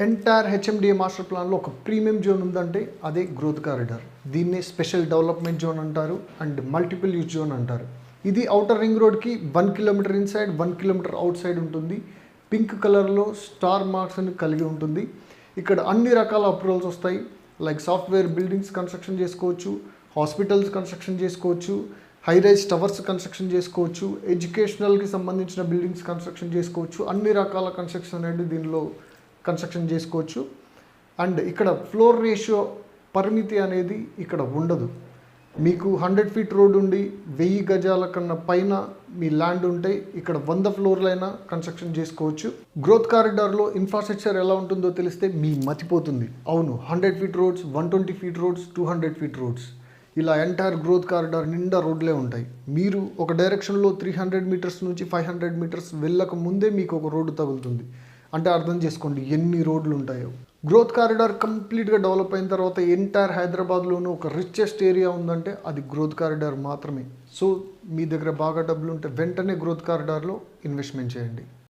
Entire HMDA master ప్లాన్లో ఒక premium zone ఉందంటే అదే గ్రోత్ కారిడార్. దీన్నే స్పెషల్ డెవలప్మెంట్ జోన్ అంటారు అండ్ మల్టిపుల్ యూజ్ జోన్ అంటారు. ఇది ఔటర్ రింగ్ రోడ్కి 1 kilometre inside 1 kilometre outside ఉంటుంది. పింక్ కలర్లో స్టార్ మార్క్స్ని కలిగి ఉంటుంది. ఇక్కడ అన్ని రకాల అప్రూవల్స్ వస్తాయి. లైక్ సాఫ్ట్వేర్ బిల్డింగ్స్ కన్స్ట్రక్షన్ చేసుకోవచ్చు, హాస్పిటల్స్ కన్స్ట్రక్షన్ చేసుకోవచ్చు, హై రైజ్ టవర్స్ కన్స్ట్రక్షన్ చేసుకోవచ్చు, ఎడ్యుకేషనల్కి సంబంధించిన బిల్డింగ్స్ కన్స్ట్రక్షన్ చేసుకోవచ్చు. అన్ని రకాల కన్స్ట్రక్షన్ అనేది దీనిలో కన్స్ట్రక్షన్ చేసుకోవచ్చు. అండ్ ఇక్కడ ఫ్లోర్ రేషియో పరిమితి అనేది ఇక్కడ ఉండదు. మీకు 100 ఫీట్ రోడ్ ఉండి 1000 గజాల కన్నా పైన మీ ల్యాండ్ ఉంటే ఇక్కడ 100 ఫ్లోర్లైనా కన్స్ట్రక్షన్ చేసుకోవచ్చు. గ్రోత్ కారిడార్లో ఇన్ఫ్రాస్ట్రక్చర్ ఎలా ఉంటుందో తెలిస్తే మీ మతిపోతుంది. అవును, 100 feet roads, 120 feet roads, 200 feet roads, ఇలా ఎంటైర్ గ్రోత్ కారిడార్ నిండా రోడ్లే ఉంటాయి. మీరు ఒక డైరెక్షన్లో 300 మీటర్స్ నుంచి 500 మీటర్స్ వెళ్ళక ముందే మీకు ఒక రోడ్డు తగులుతుంది. అంటే అర్థం చేసుకోండి ఎన్ని రోడ్లు ఉంటాయో. గ్రోత్ కారిడార్ కంప్లీట్గా డెవలప్ అయిన తర్వాత ఎంటైర్ హైదరాబాద్లోనూ ఒక రిచెస్ట్ ఏరియా ఉందంటే అది గ్రోత్ కారిడార్ మాత్రమే. సో మీ దగ్గర బాగా డబ్బులు ఉంటే వెంటనే గ్రోత్ కారిడార్లో ఇన్వెస్ట్మెంట్ చేయండి.